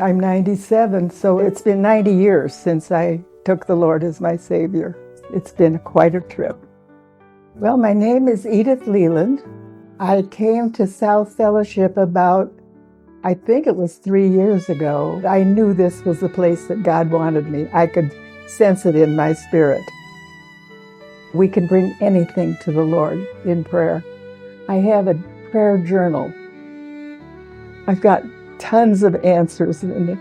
I'm 97, so it's been 90 years since I took the Lord as my Savior. It's been quite a trip. Well, my name is Edith Leland. I came to South Fellowship about, I think it was 3 years ago. I knew this was the place that God wanted me. I could sense it in my spirit. We can bring anything to the Lord in prayer. I have a prayer journal. I've got tons of answers. And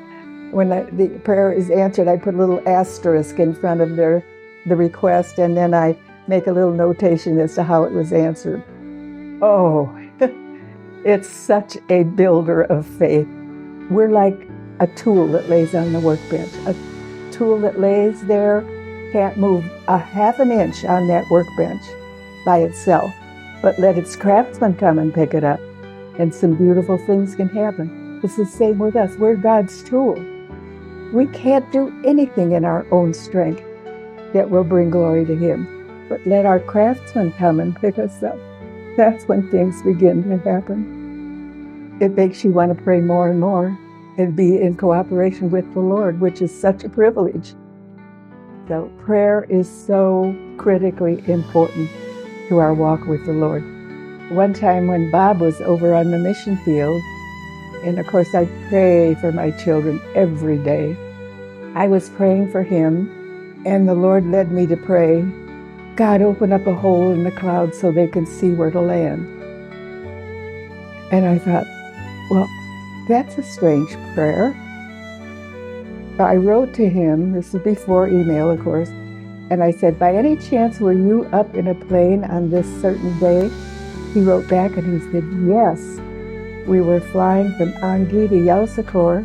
when the prayer is answered, I put a little asterisk in front of the request, and then I make a little notation as to how it was answered. Oh, it's such a builder of faith. We're like a tool that lays on the workbench. A tool that lays there can't move a half an inch on that workbench by itself, but let its craftsman come and pick it up, and some beautiful things can happen. It's the same with us. We're God's tool. We can't do anything in our own strength that will bring glory to Him, but let our craftsman come and pick us up. That's when things begin to happen. It makes you want to pray more and more and be in cooperation with the Lord, which is such a privilege. So prayer is so critically important to our walk with the Lord. One time when Bob was over on the mission field, and of course I pray for my children every day, I was praying for him, and the Lord led me to pray, God, open up a hole in the clouds so they can see where to land. And I thought, well, that's a strange prayer. I wrote to him, this is before email, of course, and I said, by any chance were you up in a plane on this certain day? He wrote back and he said, yes. We were flying from Angi to Yausakor,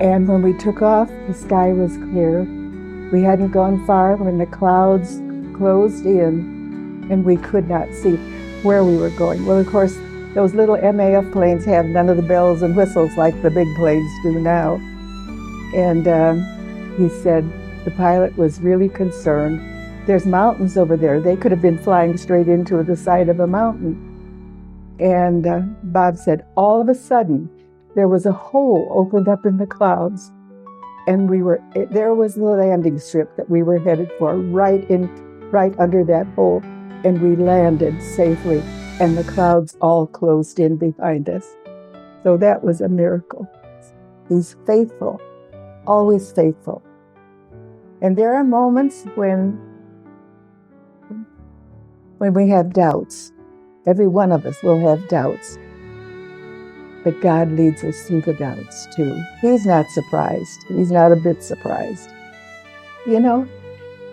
and when we took off, the sky was clear. We hadn't gone far when the clouds closed in, and we could not see where we were going. Well, of course, those little MAF planes have none of the bells and whistles like the big planes do now. And he said the pilot was really concerned. There's mountains over there. They could have been flying straight into the side of a mountain. And Bob said, all of a sudden, there was a hole opened up in the clouds, and there was the landing strip that we were headed for, right under that hole, and we landed safely, and the clouds all closed in behind us. So that was a miracle. He's faithful, always faithful. And there are moments when we have doubts. Every one of us will have doubts. But God leads us through the doubts too. He's not surprised. He's not a bit surprised. You know,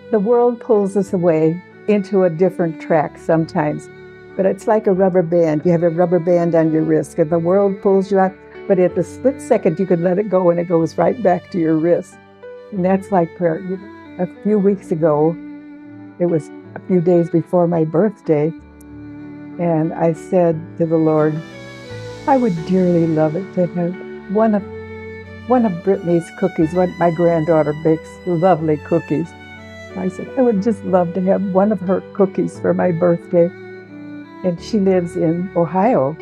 the world pulls us away into a different track sometimes, but it's like a rubber band. You have a rubber band on your wrist, and the world pulls you out, but at the split second you can let it go and it goes right back to your wrist. And that's like prayer. A few weeks ago, it was a few days before my birthday, and I said to the Lord, I would dearly love it to have one of Brittany's cookies. My granddaughter bakes lovely cookies. I said, I would just love to have one of her cookies for my birthday. And she lives in Ohio,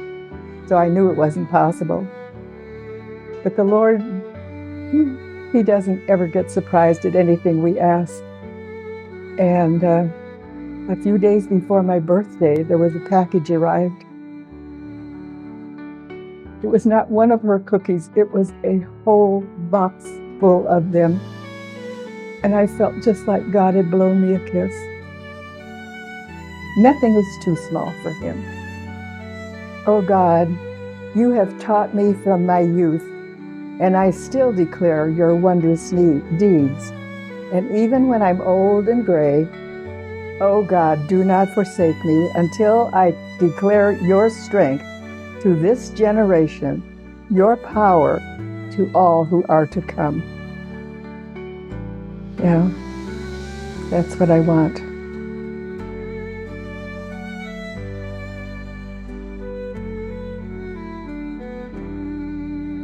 so I knew it wasn't possible. But the Lord, He doesn't ever get surprised at anything we ask. And a few days before my birthday, there was a package arrived. It was not one of her cookies. It was a whole box full of them. And I felt just like God had blown me a kiss. Nothing is too small for Him. Oh God, you have taught me from my youth, and I still declare your wondrous deeds. And even when I'm old and gray, oh God, do not forsake me until I declare your strength to this generation, your power to all who are to come. Yeah, that's what I want.